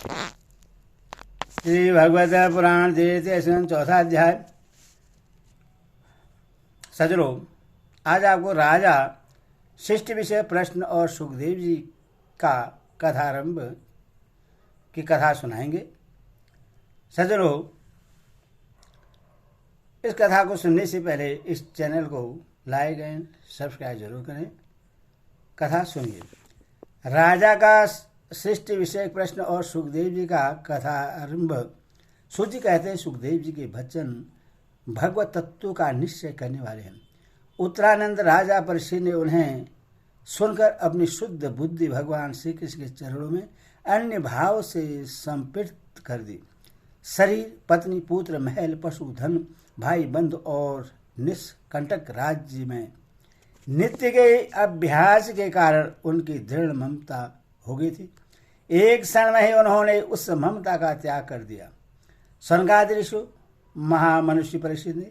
श्री भगवत पुराण द्वितीय स्कंद चौथा अध्याय। सजरो, आज आपको राजा शिष्ट विषय प्रश्न और सुखदेव जी का कथारंभ की कथा सुनाएंगे। सजरो, इस कथा को सुनने से पहले इस चैनल को लाइक एंड सब्सक्राइब जरूर करें। कथा सुनिए। राजा का शिष्ट विषय प्रश्न और सुखदेव जी का कथारंभ। सूजी कहते हैं, सुखदेव जी के वचन भगवत तत्व का निश्चय करने वाले हैं। उत्तरानंद राजा परीक्षित ने उन्हें सुनकर अपनी शुद्ध बुद्धि भगवान श्री कृष्ण के चरणों में अन्य भाव से संपृक्त कर दी। शरीर, पत्नी, पुत्र, महल, पशु, धन, भाई, बंधु और निष्कंटक राज्य में नित्य के अभ्यास के कारण उनकी दृढ़ ममता हो गई थी। एक क्षण में ही उन्होंने उस ममता का त्याग कर दिया। सनकादि ऋषि महामनुष्य परीक्षित ने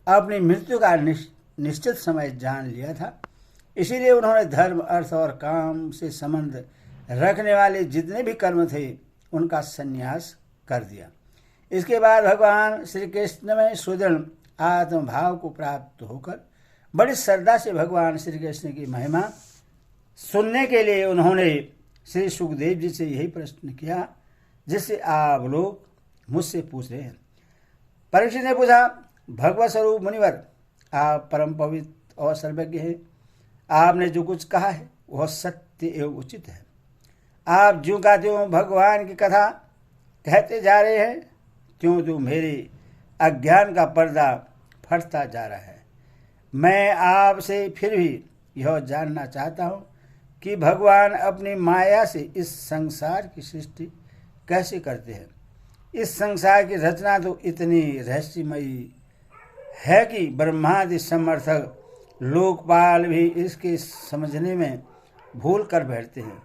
अपनी मृत्यु का निश्चित समय जान लिया था। इसीलिए उन्होंने धर्म, अर्थ और काम से संबंध रखने वाले जितने भी कर्म थे उनका संन्यास कर दिया। इसके बाद भगवान श्री कृष्ण में सुदृढ़ आत्मभाव को प्राप्त होकर बड़ी श्रद्धा से भगवान श्री कृष्ण की महिमा सुनने के लिए उन्होंने श्री सुखदेव जी से यही प्रश्न किया जिससे आप लोग मुझसे पूछ रहे हैं। परीक्षित ने पूछा, भगवत स्वरूप मुनिवर, आप परम पवित्र और सर्वज्ञ हैं। आपने जो कुछ कहा है वह सत्य एवं उचित है। आप ज्यों का त्यों भगवान की कथा कहते जा रहे हैं, त्यों त्यों मेरे अज्ञान का पर्दा फटता जा रहा है। मैं आपसे फिर भी यह जानना चाहता हूँ कि भगवान अपनी माया से इस संसार की सृष्टि कैसे करते हैं। इस संसार की रचना तो इतनी रहस्यमयी है कि ब्रह्मादि समर्थक लोकपाल भी इसके समझने में भूल कर बैठते हैं।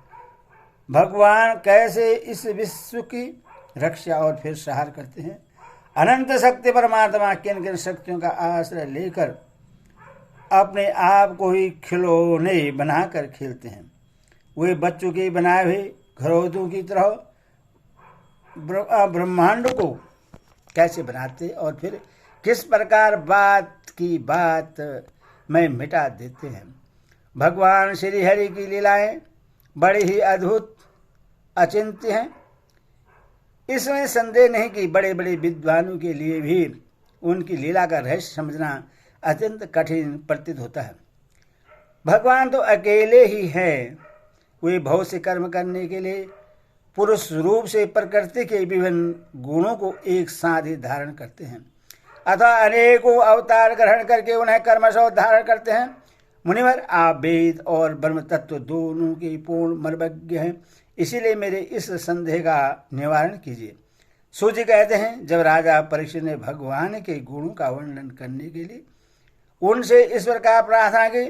भगवान कैसे इस विश्व की रक्षा और फिर सहार करते हैं। अनंत शक्ति परमात्मा किन किन शक्तियों का आश्रय लेकर अपने आप को ही खिलौने बनाकर खेलते हैं। वे बच्चों के बनाए हुए घरौदों की तरह ब्रह्मांड को कैसे बनाते और फिर किस प्रकार बात की बात में मिटा देते हैं। भगवान श्री हरि की लीलाएं बड़ी ही अद्भुत अचिंत्य हैं। इसमें संदेह नहीं कि बड़े बड़े विद्वानों के लिए भी उनकी लीला का रहस्य समझना अत्यंत कठिन प्रतीत होता है। भगवान तो अकेले ही हैं। वे बहुत से कर्म करने के लिए पुरुष रूप से प्रकृति के विभिन्न गुणों को एक साथ ही धारण करते हैं अथवा अनेकों अवतार ग्रहण करके उन्हें कर्मशः धारण करते हैं। मुनिवर, आप वेद और ब्रह्म तत्व दोनों के पूर्ण मर्मज्ञ हैं, इसीलिए मेरे इस संदेह का निवारण कीजिए। सूजी कहते हैं, जब राजा परीक्षित ने भगवान के गुणों का वर्णन करने के लिए उनसे इस प्रकार प्रार्थना की,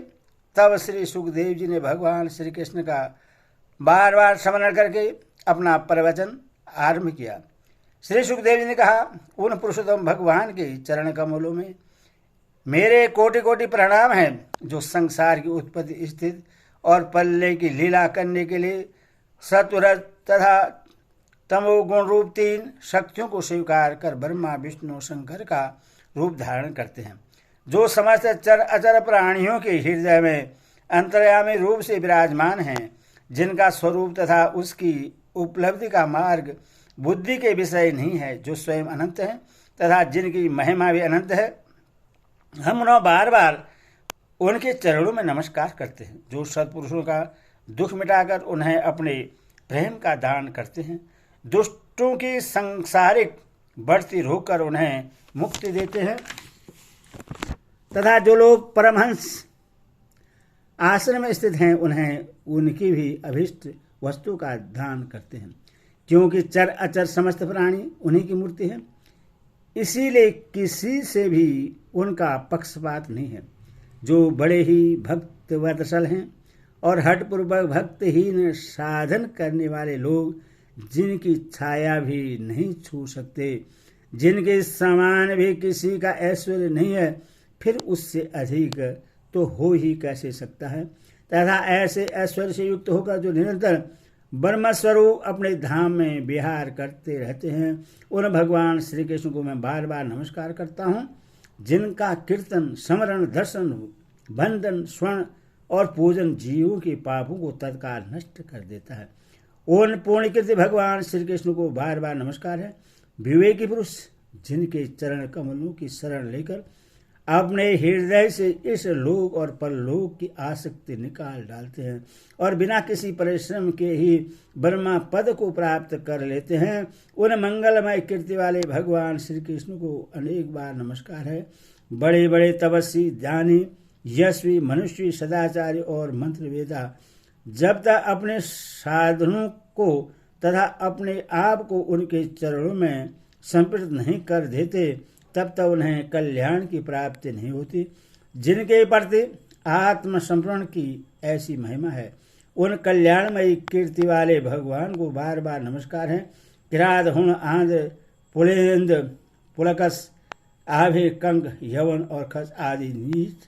तब श्री सुखदेव जी ने भगवान श्री कृष्ण का बार बार स्मरण करके अपना प्रवचन आरंभ किया। श्री सुखदेव जी ने कहा, उन पुरुषोत्तम भगवान के चरण कमलों में मेरे कोटि कोटि प्रणाम हैं, जो संसार की उत्पत्ति, स्थिति और प्रलय की लीला करने के लिए सत्व तथा तमोगुण रूप तीन शक्तियों को स्वीकार कर ब्रह्मा, विष्णु, शंकर का रूप धारण करते हैं, जो समस्त चर अचर प्राणियों के हृदय में अंतर्यामी रूप से विराजमान हैं, जिनका स्वरूप तथा उसकी उपलब्धि का मार्ग बुद्धि के विषय नहीं है, जो स्वयं अनंत है तथा जिनकी महिमा भी अनंत है। हम उन्हें बार बार उनके चरणों में नमस्कार करते हैं, जो सत्पुरुषों का दुख मिटाकर उन्हें अपने प्रेम का दान करते हैं, दुष्टों की सांसारिक बढ़ती रोककर उन्हें मुक्ति देते हैं तथा जो लोग परमहंस आश्रम में स्थित हैं उन्हें उनकी भी अभिष्ट वस्तु का दान करते हैं, क्योंकि चर अचर समस्त प्राणी उन्हीं की मूर्ति है। इसीलिए किसी से भी उनका पक्षपात नहीं है। जो बड़े ही भक्त वत्सल हैं और हठपूर्वक भक्तहीन साधन करने वाले लोग, जिनकी छाया भी नहीं छू सकते, जिनके समान भी किसी का ऐश्वर्य नहीं है, फिर उससे अधिक तो हो ही कैसे सकता है। तथा ऐसे ऐश्वर्य से युक्त होकर जो निरंतर ब्रह्म स्वरूप अपने धाम में विहार करते रहते हैं। उन भगवान श्री कृष्ण को मैं बार बार नमस्कार करता हूँ, जिनका कीर्तन, स्मरण, दर्शन, बंधन, स्वर्ण और पूजन जीवों के पापों को तत्काल नष्ट कर देता है। उन पूर्णकृत भगवान श्री कृष्ण को बार बार नमस्कार है, विवेकी पुरुष जिनके चरण कमलों की शरण लेकर अपने हृदय से इस लोक और परलोक की आसक्ति निकाल डालते हैं और बिना किसी परिश्रम के ही ब्रह्मा पद को प्राप्त कर लेते हैं। उन मंगलमय कीर्ति वाले भगवान श्री कृष्ण को अनेक बार नमस्कार है। बड़े बड़े तपस्वी, ज्ञानी, यशस्वी, मनुष्य, सदाचारी और मंत्र वेदा जब तक अपने साधनों को तथा अपने आप को उनके चरणों में समर्पित नहीं कर देते, तब तक उन्हें कल्याण की प्राप्ति नहीं होती। जिनके प्रति आत्मसमर्पण की ऐसी महिमा है, उन कल्याणमयी कीर्ति वाले भगवान को बार बार नमस्कार है। किरात, हुण, आंध्र, पुलेंद, पुलकस, आभे, कंक, यवन और खस आदि नीच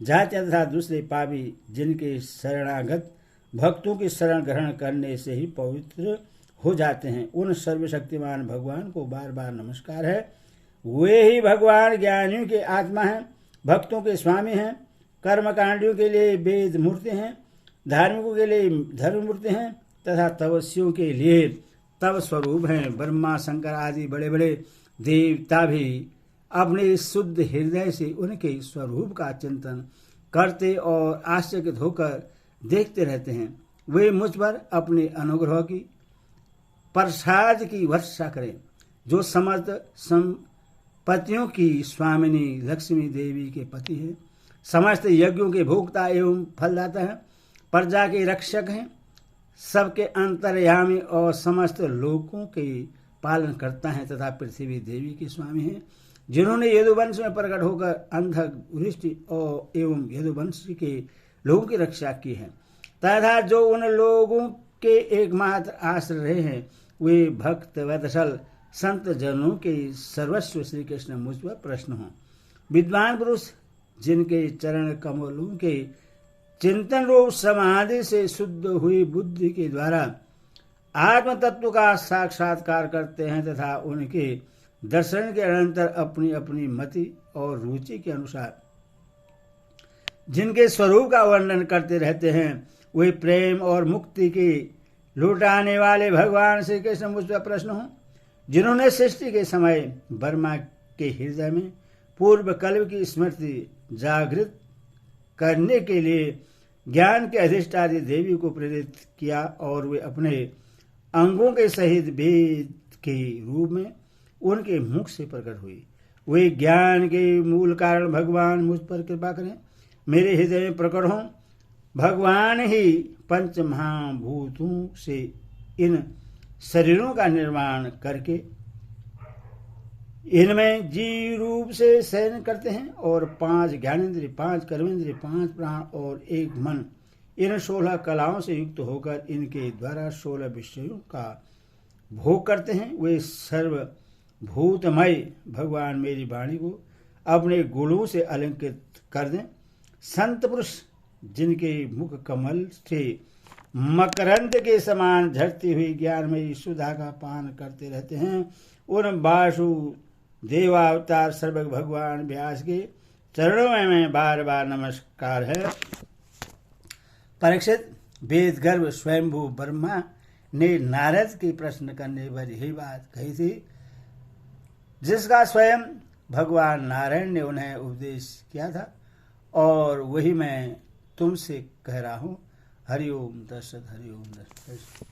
जातियां तथा दूसरे पापी जिनके शरणागत भक्तों की शरण ग्रहण करने से ही पवित्र हो जाते हैं, उन सर्वशक्तिमान भगवान को बार बार नमस्कार है। वे ही भगवान ज्ञानियों के आत्मा हैं, भक्तों के स्वामी हैं, कर्मकांडियों के लिए वेद मूर्ति हैं, धार्मिकों के लिए धर्म मूर्ति हैं तथा तपस्वियों के लिए तप स्वरूप हैं। ब्रह्मा, शंकर आदि बड़े बड़े देवता भी अपने शुद्ध हृदय से उनके स्वरूप का चिंतन करते और आश्चर्यचकित होकर देखते रहते हैं। वे मुझ पर अपने अनुग्रह की प्रसाद की वर्षा करें, जो समस्त संपत्तियों की स्वामिनी लक्ष्मी देवी के पति है, समस्त यज्ञों के भोक्ता एवं फलदाता है, प्रजा के रक्षक हैं, सबके अंतर्यामी और समस्त लोकों के पालन करता है तथा पृथ्वी देवी के स्वामी हैं, जिन्होंने यदुवंश में प्रकट होकर अंधक, वृष्टि और एवं यदुवंश के लोगों की रक्षा की है तथा जो उन लोगों के एकमात्र आश्रय रहे हैं, वे भक्त वत्सल संत जनों के सर्वस्व श्री कृष्ण मुझ पर प्रश्न हों। विद्वान पुरुष जिनके चरण कमलों के चिंतन रूप समाधि से शुद्ध हुई बुद्धि के द्वारा आत्म तत्व का साक्षात्कार करते हैं तथा उनके दर्शन के अनंतर अपनी अपनी मति और रुचि के अनुसार जिनके स्वरूप का वर्णन करते रहते हैं, वे प्रेम और मुक्ति की लुटाने वाले भगवान श्री कृष्ण मुझ पर प्रश्न हों। जिन्होंने सृष्टि के समय ब्रह्मा के हृदय में पूर्व कल्प की स्मृति जागृत करने के लिए ज्ञान के अधिष्ठात्री देवी को प्रेरित किया और वे अपने अंगों के सहित वेद के रूप में उनके मुख से प्रकट हुई। वे ज्ञान के मूल कारण भगवान मुझ पर कृपा करें, मेरे हृदय में प्रकट हों। भगवान ही पंच महाभूतों से इन शरीरों का निर्माण करके इनमें जीव रूप से शयन करते हैं और 5 ज्ञानेंद्रिय, 5 कर्मेंद्रिय, 5 प्राण और 1 मन इन 16 कलाओं से युक्त होकर इनके द्वारा 16 विषयों का भोग करते हैं। वे सर्वभूतमय भगवान मेरी वाणी को अपने गुणों से अलंकृत कर दें। संत पुरुष जिनके मुख कमल से मकरंद के समान झरती हुई ज्ञानमयी सुधा का पान करते रहते हैं, उन वासुदेवावतार सर्वज्ञ भगवान व्यास के चरणों में बार बार नमस्कार है। परीक्षित, वेद गर्भ स्वयंभू ब्रह्मा ने नारद के प्रश्न करने पर यही बात कही थी, जिसका स्वयं भगवान नारायण ने उन्हें उपदेश किया था और वही मैं तुमसे कह रहा हूँ। हरि ओम दशरथ, हरि ओम दशरथ।